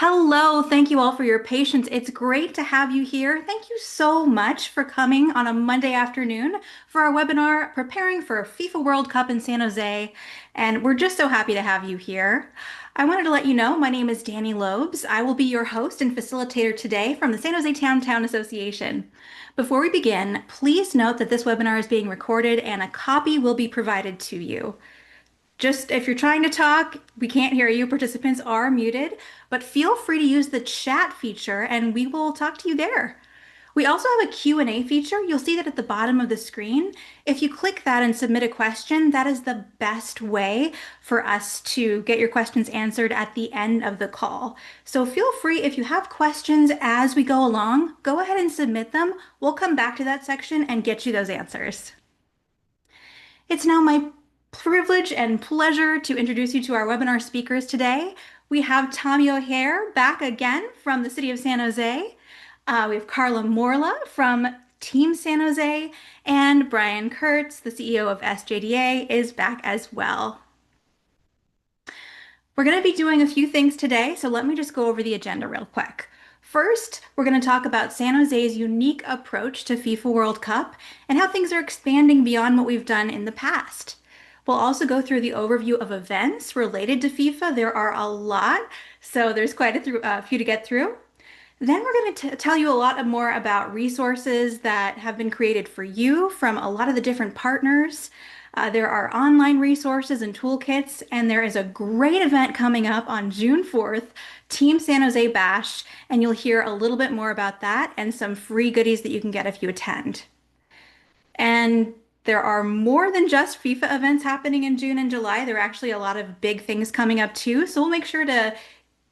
Hello, thank you all for your patience. It's great to have you here. Thank you so much for coming on a Monday afternoon for our webinar preparing for FIFA World Cup in San Jose. And we're just so happy to have you here. I wanted to let you know my name is Danny Lobes. I will be your host and facilitator today from the San Jose Town Association. Before we begin, please note that this webinar is being recorded and a copy will be provided to you. Just if you're trying to talk, we can't hear you. Participants are muted, but feel free to use the chat feature and we will talk to you there. We also have a Q&A feature. You'll see that at the bottom of the screen. If you click that and submit a question, that is the best way for us to get your questions answered at the end of the call. So feel free, if you have questions as we go along, go ahead and submit them. We'll come back to that section and get you those answers. It's now my privilege and pleasure to introduce you to our webinar speakers today. We have Tommy O'Hare back again from the city of San Jose. We have Carla Morla from Team San Jose, and Brian Kurtz, the CEO of SJDA, is back as well. We're going to be doing a few things today, so let me just go over the agenda real quick. First, we're going to talk about San Jose's unique approach to FIFA World Cup and how things are expanding beyond what we've done in the past. We'll also go through the overview of events related to FIFA. There are a lot, so there's quite a few to get through. Then we're going to tell you a lot more about resources that have been created for you from a lot of the different partners. There are online resources and toolkits, and there is a great event coming up on June 4th, Team San Jose Bash, and you'll hear a little bit more about that and some free goodies that you can get if you attend. And there are more than just FIFA events happening in June and July. There are actually a lot of big things coming up too, so we'll make sure to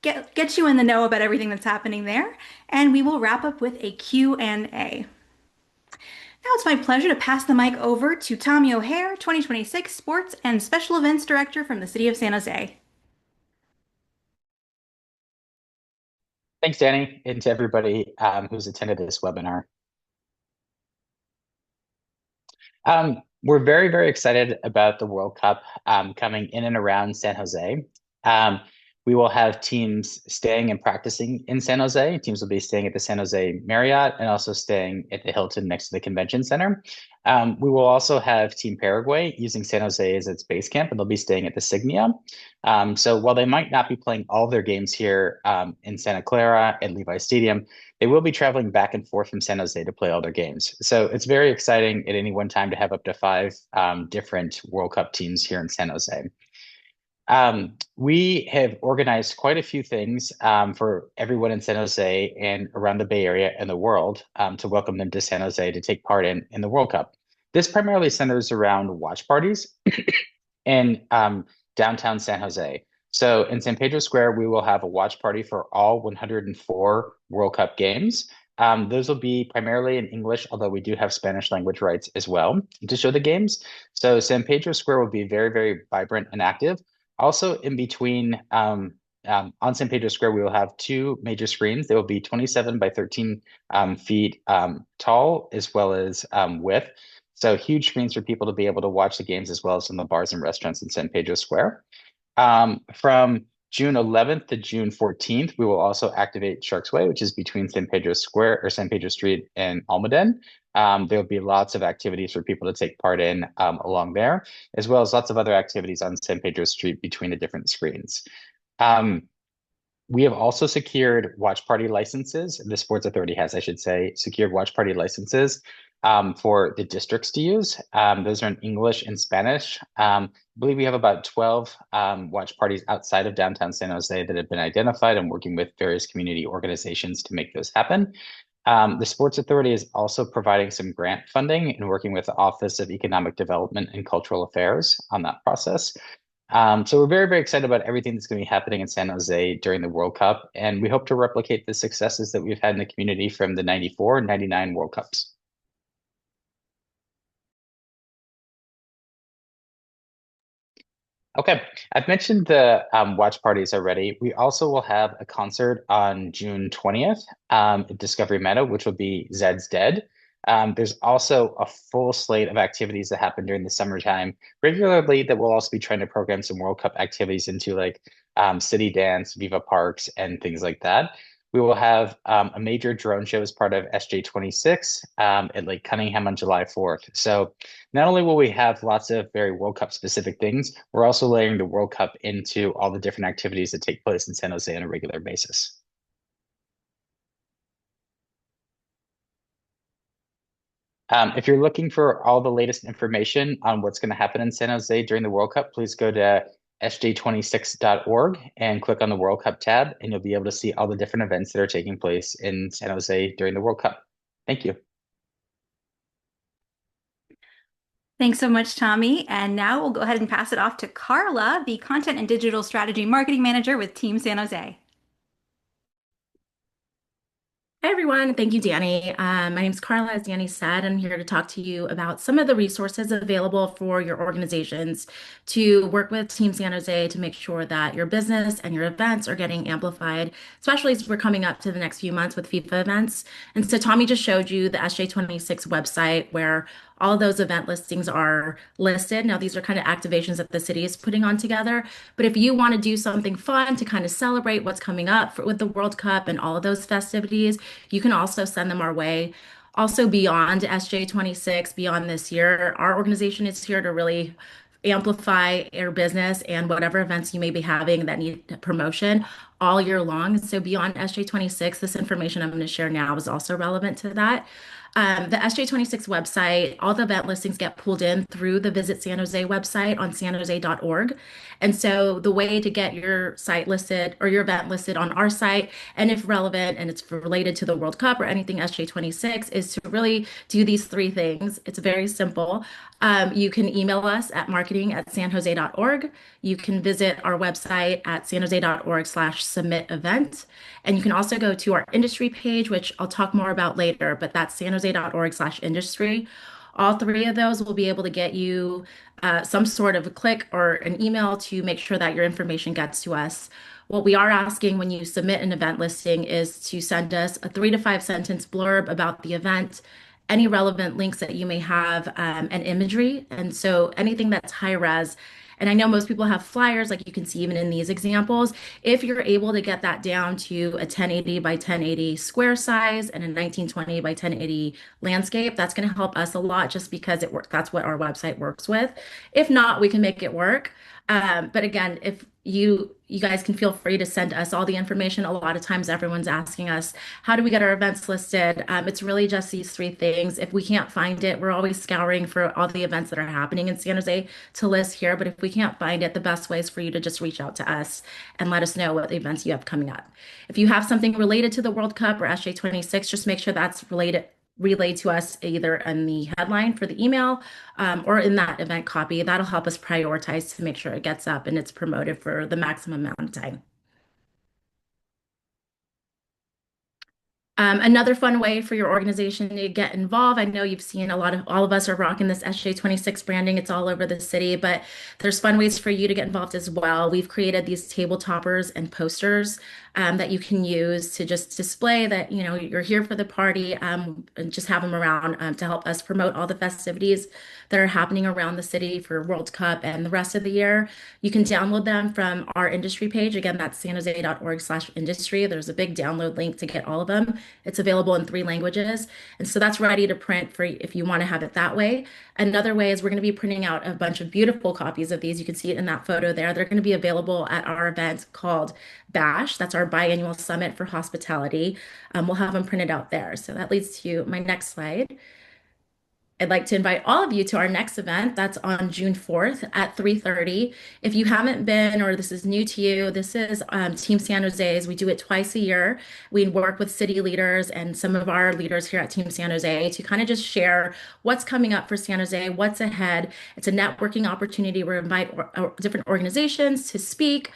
get you in the know about everything that's happening there, and we will wrap up with a Q&A. Now it's my pleasure to pass the mic over to Tommy O'Hare, 2026 Sports and Special Events Director from the City of San Jose. Thanks, Danny, and to everybody who's attended this webinar. We're very, very excited about the World Cup coming in and around San Jose. We will have teams staying and practicing in San Jose. Teams will be staying at the San Jose Marriott and also staying at the Hilton next to the convention center. We will also have Team Paraguay using San Jose as its base camp, and they'll be staying at the Signia. So while they might not be playing all their games here in Santa Clara at Levi Stadium, they will be traveling back and forth from San Jose to play all their games. So it's very exciting at any one time to have up to 5 different World Cup teams here in San Jose. We have organized quite a few things for everyone in San Jose and around the Bay Area and the world to welcome them to San Jose to take part in the World Cup. This primarily centers around watch parties in downtown San Jose. So in San Pedro Square, we will have a watch party for all 104 World Cup games. Those will be primarily in English, although we do have Spanish language rights as well to show the games. So San Pedro Square will be very, very vibrant and active. Also, in between on San Pedro Square, we will have 2 major screens. They will be 27 by 13 feet tall, as well as width. So huge screens for people to be able to watch the games, as well as in the bars and restaurants in San Pedro Square. From June 11th to June 14th, we will also activate Sharks Way, which is between San Pedro Square or San Pedro Street and Almaden. There'll be lots of activities for people to take part in along there, as well as lots of other activities on San Pedro Street between the different screens. We have also secured watch party licenses. The Sports Authority has, I should say, secured watch party licenses for the districts to use. Those are in English and Spanish. I believe we have about 12 watch parties outside of downtown San Jose that have been identified and working with various community organizations to make those happen. The Sports Authority is also providing some grant funding and working with the Office of Economic Development and Cultural Affairs on that process. So we're very, very excited about everything that's going to be happening in San Jose during the World Cup, and we hope to replicate the successes that we've had in the community from the 94 and 99 World Cups. Okay, I've mentioned the watch parties already. We also will have a concert on June 20th at Discovery Meadow, which will be Zed's Dead. There's also a full slate of activities that happen during the summertime regularly that we'll also be trying to program some World Cup activities into, like City Dance, Viva Parks, and things like that. We will have a major drone show as part of SJ26 at Lake Cunningham on July 4th. So not only will we have lots of very World Cup specific things, we're also layering the World Cup into all the different activities that take place in San Jose on a regular basis. If you're looking for all the latest information on what's going to happen in San Jose during the World Cup, please go to sj26.org and click on the World Cup tab, and you'll be able to see all the different events that are taking place in San Jose during the World Cup. Thank you. Thanks so much, Tommy. And now we'll go ahead and pass it off to Carla, the Content and Digital Strategy Marketing Manager with Team San Jose. Hi, everyone. Thank you, Danny. My name is Carla, as Danny said. I'm here to talk to you about some of the resources available for your organizations to work with Team San Jose to make sure that your business and your events are getting amplified, especially as we're coming up to the next few months with FIFA events. And so Tommy just showed you the SJ26 website where all of those event listings are listed. Now, these are kind of activations that the city is putting on together. But if you want to do something fun to kind of celebrate what's coming up with the World Cup and all of those festivities, you can also send them our way. Also, beyond SJ26, beyond this year, our organization is here to really amplify your business and whatever events you may be having that need promotion all year long. So beyond SJ26, this information I'm going to share now is also relevant to that. The SJ26 website, all the event listings get pulled in through the Visit San Jose website on sanjose.org. And so the way to get your site listed or your event listed on our site, and if relevant and it's related to the World Cup or anything SJ26, is to really do these three things. It's very simple. You can email us at marketing@sanjose.org. You can visit our website at sanjose.org/submit event. And you can also go to our industry page, which I'll talk more about later, but that's sanjose.org/industry. All three of those will be able to get you some sort of a click or an email to make sure that your information gets to us. What we are asking when you submit an event listing is to send us a 3 to 5 sentence blurb about the event, any relevant links that you may have, and imagery. And so anything that's high res. And I know most people have flyers, like you can see even in these examples. If you're able to get that down to a 1080 by 1080 square size and a 1920 by 1080 landscape, that's going to help us a lot just because that's what our website works with. If not, we can make it work. But again, if you guys can feel free to send us all the information. A lot of times everyone's asking us, how do we get our events listed? It's really just these three things. If we can't find it, we're always scouring for all the events that are happening in San Jose to list here. But if we can't find it, the best way is for you to just reach out to us and let us know what events you have coming up. If you have something related to the World Cup or SJ26, just make sure that's relayed to us either in the headline for the email, or in that event copy. That'll help us prioritize to make sure it gets up and it's promoted for the maximum amount of time. Another fun way for your organization to get involved. I know you've seen all of us are rocking this SJ26 branding. It's all over the city, but there's fun ways for you to get involved as well. We've created these table toppers and posters that you can use to just display that, you're here for the party, and just have them around to help us promote all the festivities that are happening around the city for World Cup and the rest of the year. You can download them from our industry page. Again, that's sanjose.org/industry. There's a big download link to get all of them. It's available in 3 languages. And so that's ready to print for if you want to have it that way. Another way is we're going to be printing out a bunch of beautiful copies of these. You can see it in that photo there. They're going to be available at our event called BASH. That's our biannual summit for hospitality. We'll have them printed out there. So that leads to my next slide. I'd like to invite all of you to our next event. That's on June 4th at 3:30. If you haven't been or this is new to you, this is Team San Jose's. We do it twice a year. We work with city leaders and some of our leaders here at Team San Jose to kind of just share what's coming up for San Jose, what's ahead. It's a networking opportunity. We invite different organizations to speak.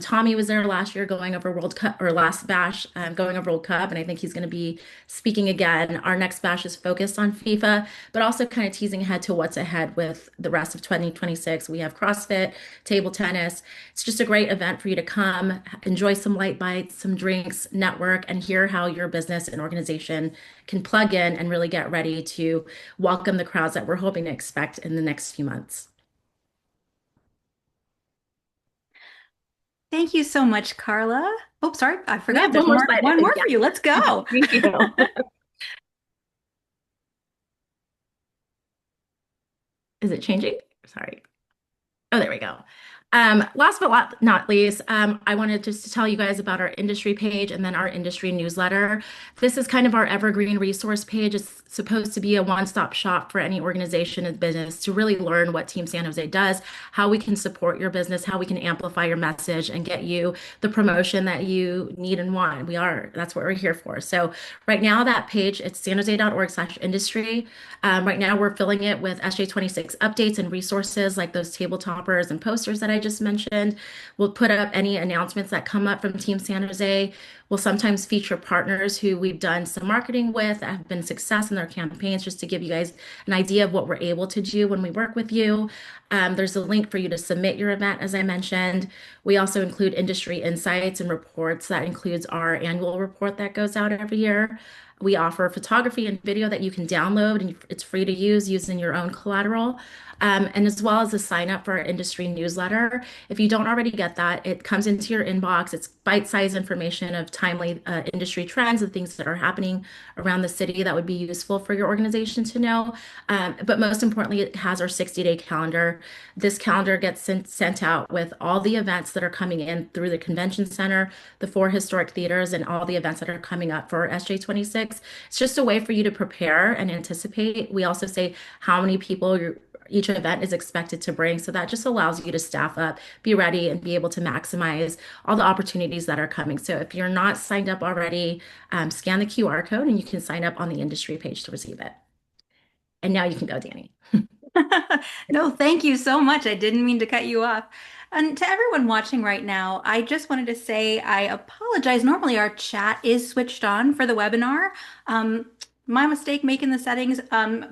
Tommy was there last year going over World Cup, or last bash going over World Cup, and I think he's going to be speaking again. Our next bash is focused on FIFA, but also kind of teasing ahead to what's ahead with the rest of 2026. We have CrossFit, table tennis. It's just a great event for you to come, enjoy some light bites, some drinks, network, and hear how your business and organization can plug in and really get ready to welcome the crowds that we're hoping to expect in the next few months. Thank you so much, Carla. Oh, sorry, I We forgot. have There's one more more, slide. one more Yeah. for you. Let's go. Thank you. Is it changing? Sorry. Oh, there we go. Last but not least, I wanted just to tell you guys about our industry page and then our industry newsletter. This is kind of our evergreen resource page. It's supposed to be a one-stop shop for any organization and business to really learn what Team San Jose does, how we can support your business, how we can amplify your message and get you the promotion that you need and want. That's what we're here for. So right now that page, it's sanjose.org/industry. Right now, we're filling it with SJ26 updates and resources like those table toppers and posters that I just mentioned. We'll put up any announcements that come up from Team San Jose. We'll sometimes feature partners who we've done some marketing with that have been a success in their campaigns, just to give you guys an idea of what we're able to do when we work with you. There's a link for you to submit your event, as I mentioned. We also include industry insights and reports. That includes our annual report that goes out every year. We offer photography and video that you can download, and it's free to use using your own collateral. And as well as a sign up for our industry newsletter. If you don't already get that, it comes into your inbox. It's bite-sized information of timely industry trends and things that are happening around the city that would be useful for your organization to know. But most importantly, it has our 60-day calendar. This calendar gets sent out with all the events that are coming in through the convention center, the four historic theaters, and all the events that are coming up for SJ26. It's just a way for you to prepare and anticipate. We also say how many people each event is expected to bring. So that just allows you to staff up, be ready, and be able to maximize all the opportunities that are coming. So if you're not signed up already, scan the QR code and you can sign up on the industry page to receive it. And now you can go, Danny. No, thank you so much. I didn't mean to cut you off. And to everyone watching right now, I just wanted to say I apologize. Normally, our chat is switched on for the webinar. Um, my mistake making the settings.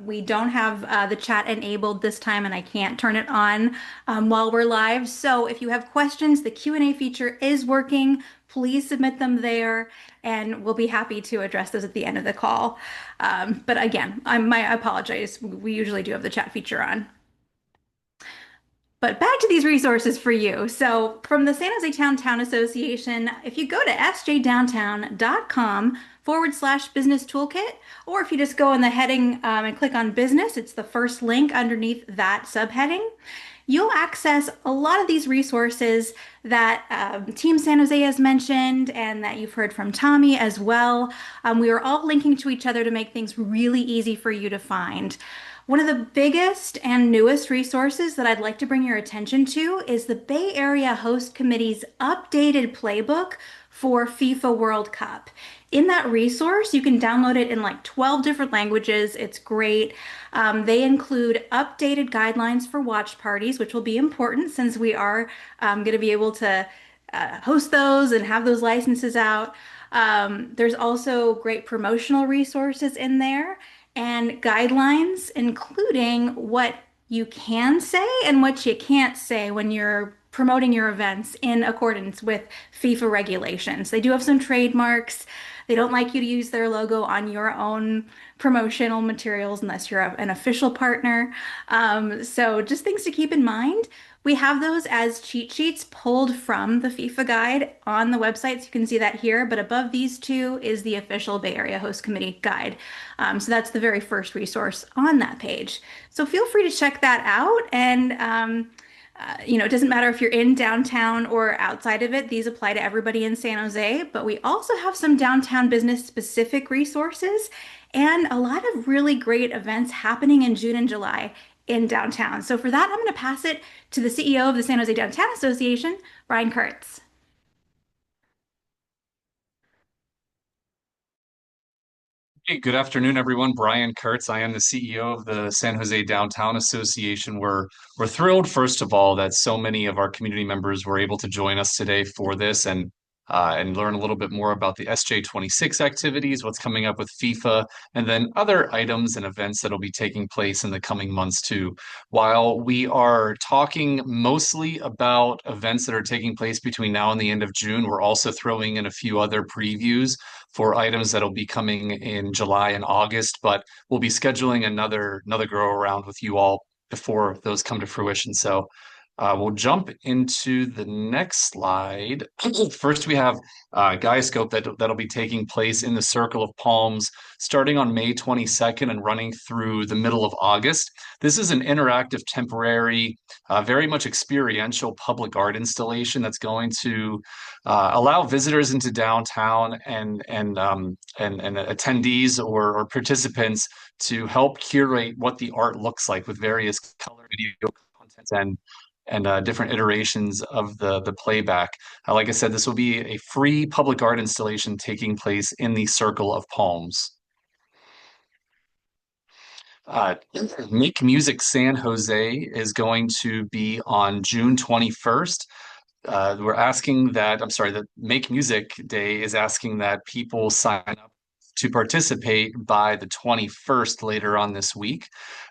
We don't have the chat enabled this time, and I can't turn it on while we're live. So if you have questions, the Q&A feature is working. Please submit them there, and we'll be happy to address those at the end of the call. But again, I apologize. We usually do have the chat feature on. But back to these resources for you. So, from the San Jose Town Association, if you go to sjdowntown.com/business toolkit, or if you just go in the heading and click on business, it's the first link underneath that subheading. You'll access a lot of these resources that Team San Jose has mentioned and that you've heard from Tommy as well. We are all linking to each other to make things really easy for you to find. One of the biggest and newest resources that I'd like to bring your attention to is the Bay Area Host Committee's updated playbook for FIFA World Cup. In that resource, you can download it in like 12 different languages. It's great. They include updated guidelines for watch parties, which will be important since we are going to be able to host those and have those licenses out. There's also great promotional resources in there and guidelines, including what you can say and what you can't say when you're promoting your events in accordance with FIFA regulations. They do have some trademarks. They don't like you to use their logo on your own promotional materials unless you're an official partner. So just things to keep in mind. We have those as cheat sheets pulled from the FIFA guide on the website, so you can see that here. But above these two is the official Bay Area Host Committee guide. So that's the very first resource on that page. So feel free to check that out. And it doesn't matter if you're in downtown or outside of it. These apply to everybody in San Jose. But we also have some downtown business specific resources and a lot of really great events happening in June and July in downtown. So for that, I'm going to pass it to the CEO of the San Jose Downtown Association, Brian Kurtz. Hey, good afternoon, everyone. Brian Kurtz. I am the CEO of the San Jose Downtown Association. We're thrilled, first of all, that so many of our community members were able to join us today for this and learn a little bit more about the SJ26 activities, what's coming up with FIFA, and then other items and events that will be taking place in the coming months too. While we are talking mostly about events that are taking place between now and the end of June, we're also throwing in a few other previews for items that'll be coming in July and August, but we'll be scheduling another go around with you all before those come to fruition. So We'll jump into the next slide. First, we have Gaiascope that'll be taking place in the Circle of Palms starting on May 22nd and running through the middle of August. This is an interactive, temporary, very much experiential public art installation that's going to allow visitors into downtown and attendees or participants to help curate what the art looks like with various color video content and different iterations of the playback. Like I said, this will be a free public art installation taking place in the Circle of Palms. Uh, Make Music San Jose is going to be on June 21st. We're asking that, I'm sorry, the Make Music Day is asking that people sign up to participate by the 21st later on this week.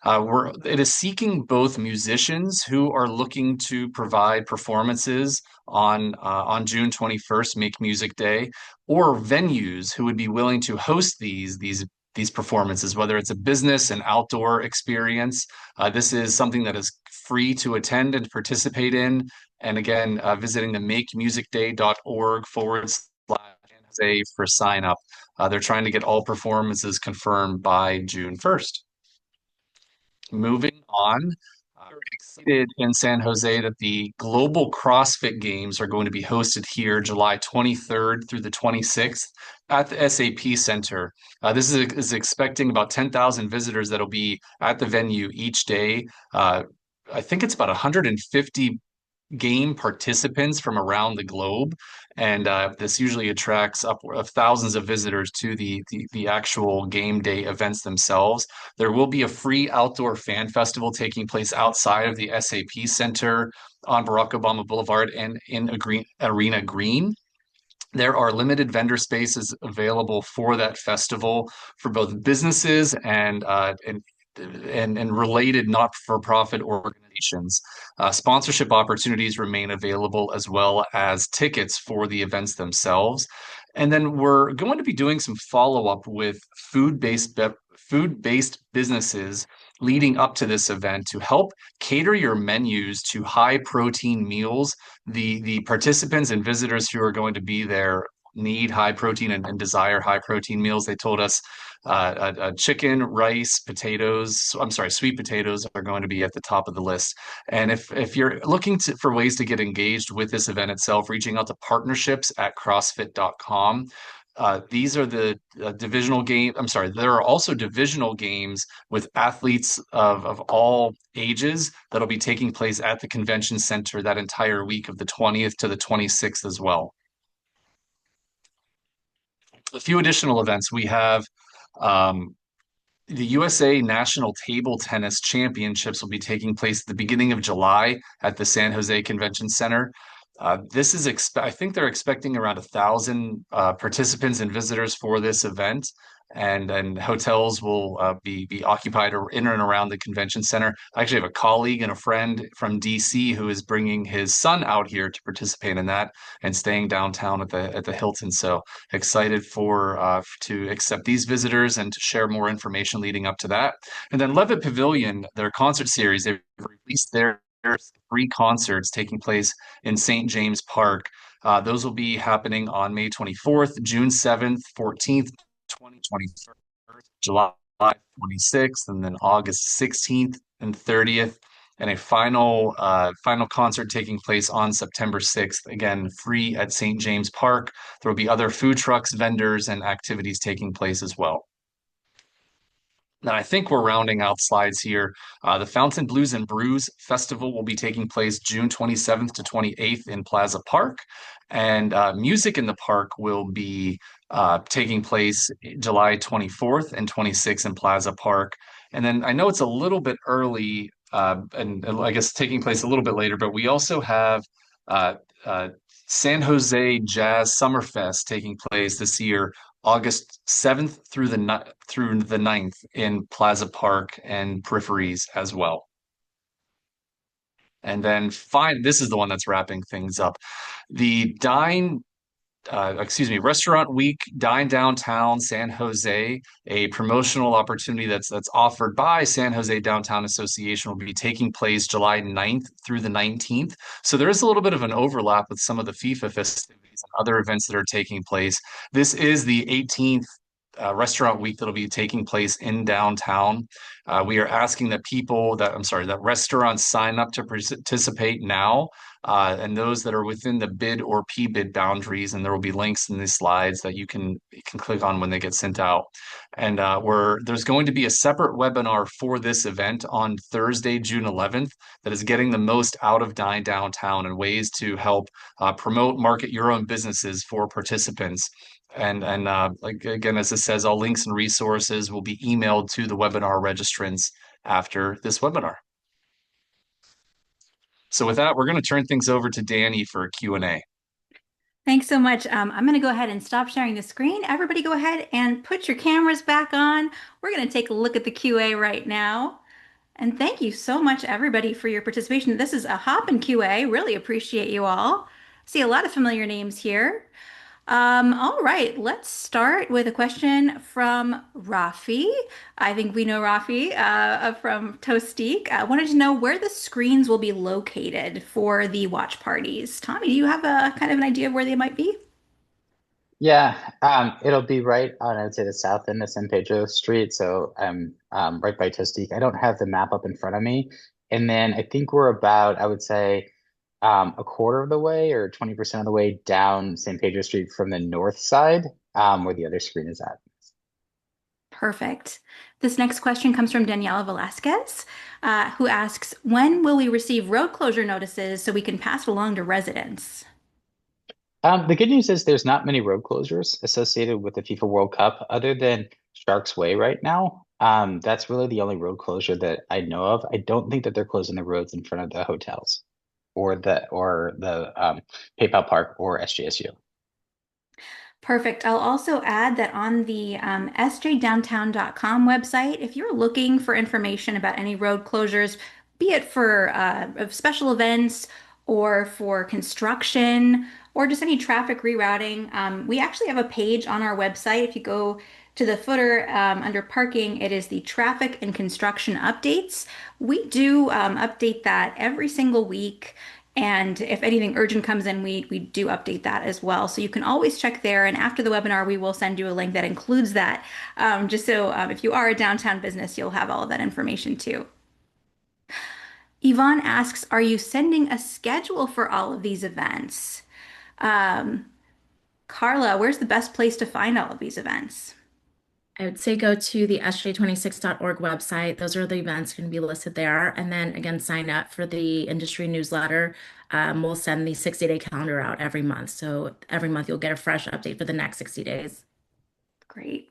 It is seeking both musicians who are looking to provide performances on June 21st, Make Music Day, or venues who would be willing to host these performances, whether it's a business and outdoor experience. This is something that is free to attend and participate in. And again, visiting the makemusicday.org/Jose for sign up. They're trying to get all performances confirmed by June 1st. Moving on, we're excited in San Jose that the Global CrossFit Games are going to be hosted here July 23rd through the 26th at the SAP Center. This is expecting about 10,000 visitors that'll be at the venue each day. I think it's about 150 game participants from around the globe, and this usually attracts upward of thousands of visitors to the actual game day events themselves. There will be a free outdoor fan festival taking place outside of the SAP Center on Barack Obama Boulevard and in Arena Green. There are limited vendor spaces available for that festival for both businesses and related not-for-profit organizations. Sponsorship opportunities remain available as well as tickets for the events themselves. And then we're going to be doing some follow-up with food-based businesses leading up to this event to help cater your menus to high protein meals. The participants and visitors who are going to be there need high protein and desire high protein meals. They told us chicken, rice, potatoes. I'm sorry, sweet potatoes are going to be at the top of the list. And if you're looking for ways to get engaged with this event itself, reaching out to partnerships at CrossFit.com. These are the divisional game. I'm sorry, there are also divisional games with athletes of all ages that'll be taking place at the convention center that entire week of the 20th to the 26th as well. A few additional events. We have the USA National Table Tennis Championships will be taking place at the beginning of July at the San Jose Convention Center. This is, I think they're expecting around 1,000 participants and visitors for this event, and hotels will be occupied in and around the convention center. I actually have a colleague and a friend from DC who is bringing his son out here to participate in that and staying downtown at the Hilton. So excited to accept these visitors and to share more information leading up to that. And then Levitt Pavilion, their concert series, they've released their 3 concerts taking place in St. James Park. Those will be happening on May 24th, June 7th, 14th, 2023, July 26th, and then August 16th and 30th, and a final concert taking place on September 6th. Again, free at St. James Park. There will be other food trucks, vendors, and activities taking place as well. Now, I think we're rounding out slides here. The Fountain Blues and Brews Festival will be taking place June 27th to 28th in Plaza Park. And Music in the Park will be taking place July 24th and 26th in Plaza Park. And then I know it's a little bit early, and I guess taking place a little bit later, but we also have San Jose Jazz Summerfest taking place this year, August 7th through the 9th in Plaza Park and peripheries as well. And then this is the one that's wrapping things up. The Dine Restaurant Week Dine Downtown San Jose, a promotional opportunity that's offered by San Jose Downtown Association, will be taking place July 9th through the 19th. So there is a little bit of an overlap with some of the FIFA festivities and other events that are taking place. This is the 18th restaurant week that'll be taking place in downtown. We are asking that restaurants sign up to participate now, and those that are within the bid or p-bid boundaries, and there will be links in the slides that you can click on when they get sent out. And there's going to be a separate webinar for this event on Thursday, June 11th, that is getting the most out of Dine Downtown and ways to help promote, market your own businesses for participants. And like again, as it says, all links and resources will be emailed to the webinar registrants after this webinar. So with that, we're going to turn things over to Danny for a Q&A. Thanks so much. I'm going to go ahead and stop sharing the screen. Everybody go ahead and put your cameras back on. We're going to take a look at the QA right now. And thank you so much, everybody, for your participation. This is a hoppin' QA. Really appreciate you all. See a lot of familiar names here. All right, let's start with a question from Rafi. I think we know Rafi from Toastique. I wanted to know where the screens will be located for the watch parties. Tommy, do you have a kind of an idea of where they might be? Yeah, it'll be right on, I would say, the south end of San Pedro Street. So I'm right by Tostique. I don't have the map up in front of me. And then I think we're about, I would say, a quarter of the way or 20% of the way down San Pedro Street from the north side, where the other screen is at. Perfect. This next question comes from Daniela Velasquez, who asks, when will we receive road closure notices so we can pass it along to residents? The good news is there's not many road closures associated with the FIFA World Cup other than Sharks Way right now. That's really the only road closure that I know of. I don't think that they're closing the roads in front of the hotels or the PayPal Park or SJSU. Perfect. I'll also add that on the sjdowntown.com website, if you're looking for information about any road closures, be it for of special events or for construction or just any traffic rerouting, we actually have a page on our website. If you go to the footer under parking, it is the traffic and construction updates. We do update that every single week. And if anything urgent comes in, we do update that as well. So you can always check there. And after the webinar, we will send you a link that includes that. Just so if you are a downtown business, you'll have all of that information too. Yvonne asks, are you sending a schedule for all of these events? Carla, where's the best place to find all of these events? I would say go to the sj26.org website. Those are the events going to be listed there. And then again, sign up for the industry newsletter. We'll send the 60-day calendar out every month. So every month you'll get a fresh update for the next 60 days. Great.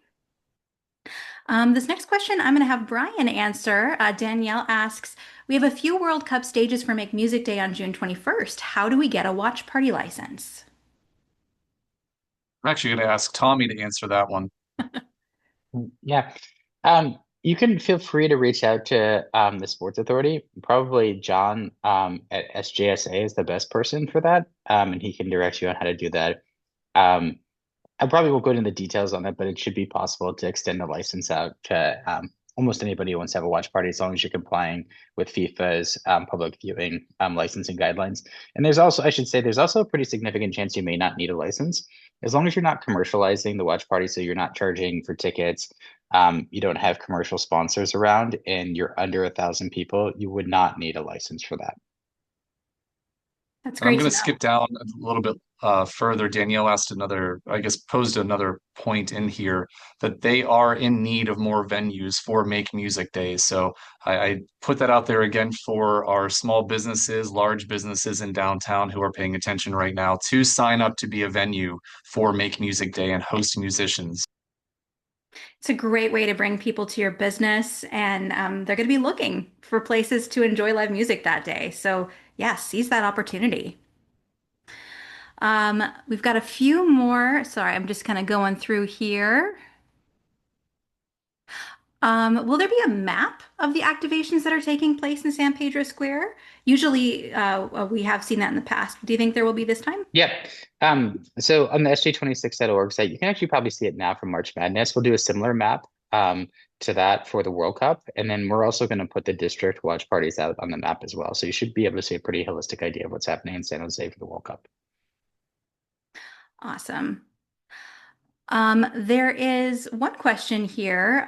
This next question I'm going to have Brian answer. Danielle asks, we have a few World Cup stages for Make Music Day on June 21st. How do we get a watch party license? I'm actually going to ask Tommy to answer that one. Yeah. You can feel free to reach out to the Sports Authority. Probably John at SJSA is the best person for that, and he can direct you on how to do that. I probably won't go into the details on it, but it should be possible to extend the license out to almost anybody who wants to have a watch party as long as you're complying with FIFA's public viewing licensing guidelines. And there's also, I should say, there's also a pretty significant chance you may not need a license as long as you're not commercializing the watch party. So you're not charging for tickets, you don't have commercial sponsors around, and you're under 1,000 people, you would not need a license for that. That's I'm great going to to know. skip down a little bit further. Danielle asked posed another point in here that they are in need of more venues for Make Music Days. So I put that out there again for our small businesses, large businesses in downtown who are paying attention right now to sign up to be a venue for Make Music Day and host musicians. It's a great way to bring people to your business, and they're going to be looking for places to enjoy live music that day. So, yeah, seize that opportunity. We've got a few more. Sorry, I'm just kind of going through here. Will there be a map of the activations that are taking place in San Pedro Square? Usually, we have seen that in the past. Do you think there will be this time? Yep. So on the SJ26.org site, you can actually probably see it now from March Madness. We'll do a similar map to that for the World Cup. And then we're also going to put the district watch parties out on the map as well. So you should be able to see a pretty holistic idea of what's happening in San Jose for the World Cup. Awesome. There is one question here.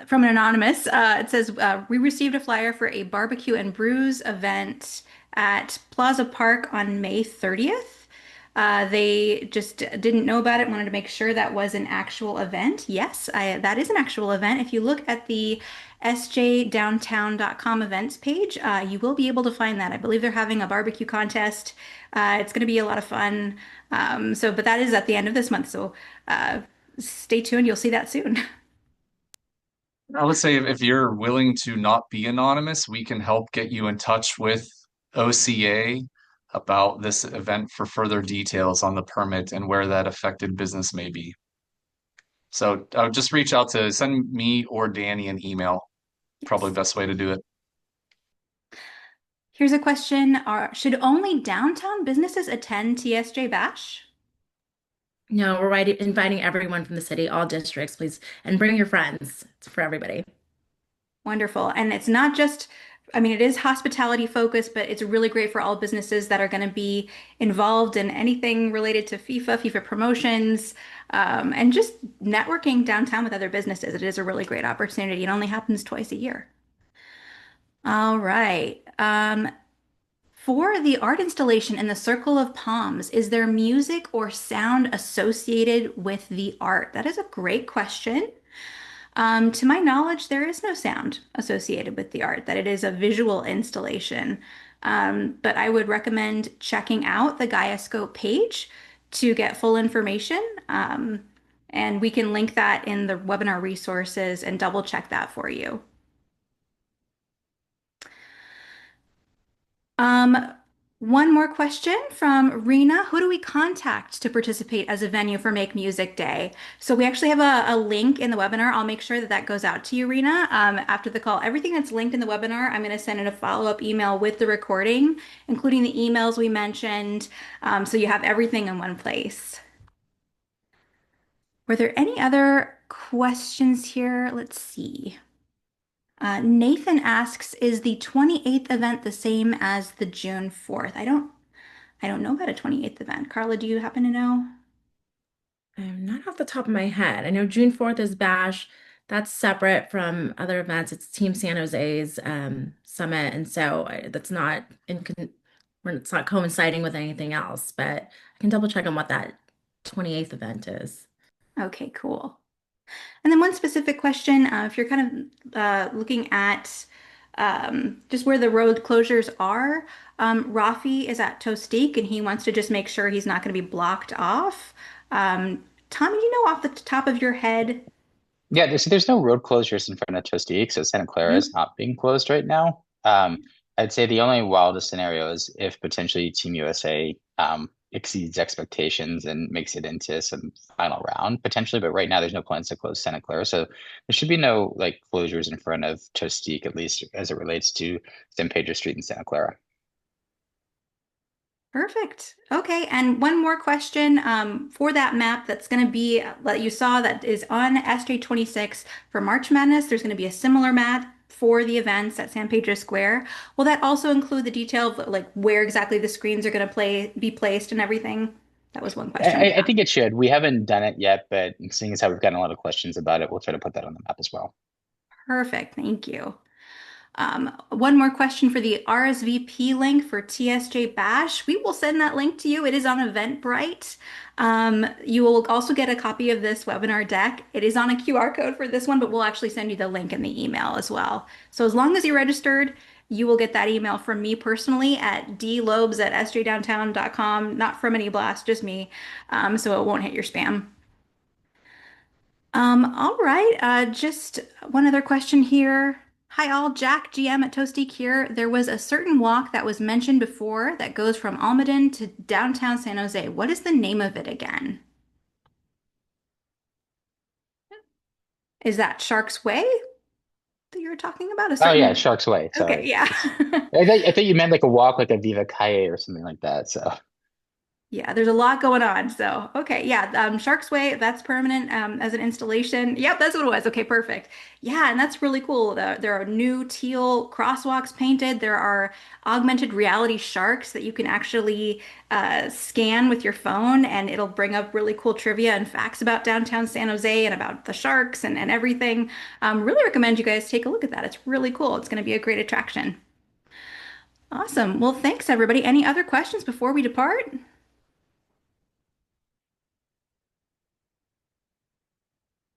From an anonymous. It says, we received a flyer for a barbecue and brews event at Plaza Park on May 30th. They just didn't know about it, wanted to make sure that was an actual event. Yes, that is an actual event. If you look at the sjdowntown.com events page, you will be able to find that. I believe they're having a barbecue contest. It's going to be a lot of fun. But that is at the end of this month. So stay tuned. You'll see that soon. I would say if you're willing to not be anonymous, we can help get you in touch with OCA about this event for further details on the permit and where that affected business may be. So just reach out to send me or Danny an email. Probably Yes. best way to do it. Here's a question. Should only downtown businesses attend TSJ Bash? No, we're inviting everyone from the city, all districts, please, and bring your friends. It's for everybody. Wonderful. And it's not just, I mean, it is hospitality focused, but it's really great for all businesses that are going to be involved in anything related to FIFA promotions, and just networking downtown with other businesses. It is a really great opportunity. It only happens twice a year. All right. For the art installation in the Circle of Palms, is there music or sound associated with the art? That is a great question. To my knowledge, there is no sound associated with the art, that it is a visual installation. But I would recommend checking out the Gaiascope page to get full information. And we can link that in the webinar resources and double check that for you. Um, One more question from Rena. Who do we contact to participate as a venue for Make Music Day? So we actually have a link in the webinar. I'll make sure that that goes out to you, Rena, after the call. Everything that's linked in the webinar, I'm going to send in a follow-up email with the recording, including the emails we mentioned, so you have everything in one place. Were there any other questions here? Let's see. Nathan asks, is the 28th event the same as the June 4th? I don't know about a 28th event. Carla, do you happen to know? Not off the top of my head. I know June 4th is Bash. That's separate from other events. It's Team San Jose's summit, and so that's not it's not coinciding with anything else. But I can double check on what that 28th event is. Okay, cool. And then one specific question, if you're kind of looking at just where the road closures are, Rafi is at Tostique and he wants to just make sure he's not going to be blocked off. Tommy, you know off the top of your head? Yeah, there's no road closures in front of Tostique, so Santa Clara is Mhm. not being closed right now. I'd say the only wildest scenario is if potentially Team USA exceeds expectations and makes it into some final round potentially, but right now there's no plans to close Santa Clara, so there should be no like closures in front of Tostique, at least as it relates to San Pedro Street in Santa Clara. Perfect. Okay, and one more question for that map that's going to be that you saw that is on SJ26 for March Madness. There's going to be a similar map for the events at San Pedro Square. Will that also include the detail of like where exactly the screens are going to be placed and everything? That was one question we I had. think it should. We haven't done it yet, but seeing as how we've gotten a lot of questions about it, we'll try to put that on the map as well. Perfect. Thank you. One more question for the RSVP link for TSJ Bash. We will send that link to you. It is on Eventbrite. You will also get a copy of this webinar deck. It is on a QR code for this one, but we'll actually send you the link in the email as well. So as long as you're registered, you will get that email from me personally at dlobes@sjddowntown.com, not from any blast, just me. So it won't hit your spam. All right. Just one other question here. Hi all, Jack GM at Toastique here. There was a certain walk that was mentioned before that goes from Almaden to downtown San Jose. What is the name of it again? Is that Shark's Way that you're talking about? A Oh yeah, certain. Shark's Way. Okay, Sorry. yeah. I thought you meant like a walk, like a Viva Calle or something like that. So Yeah, there's a lot going on. So, okay, yeah, Shark's Way, that's permanent as an installation. Yep, that's what it was. Okay, perfect. Yeah, and that's really cool. There are new teal crosswalks painted. There are augmented reality sharks that you can actually scan with your phone, and it'll bring up really cool trivia and facts about downtown San Jose and about the sharks and everything. Really recommend you guys take a look at that. It's really cool. It's going to be a great attraction. Awesome. Well, thanks, everybody. Any other questions before we depart?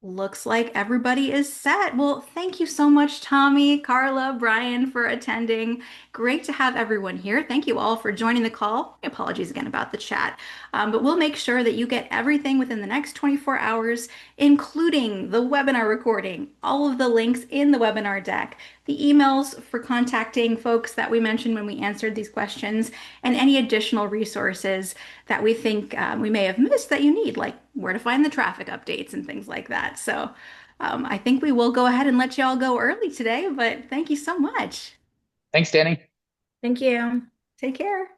Looks like everybody is set. Well, thank you so much, Tommy, Carla, Brian, for attending. Great to have everyone here. Thank you all for joining the call. Apologies again about the chat. But we'll make sure that you get everything within the next 24 hours, including the webinar recording, all of the links in the webinar deck, the emails for contacting folks that we mentioned when we answered these questions, and any additional resources that we think we may have missed that you need, like where to find the traffic updates and things like that. So I think we will go ahead and let you all go early today, but thank you so much. thanks, Danny. Thank you. Take care.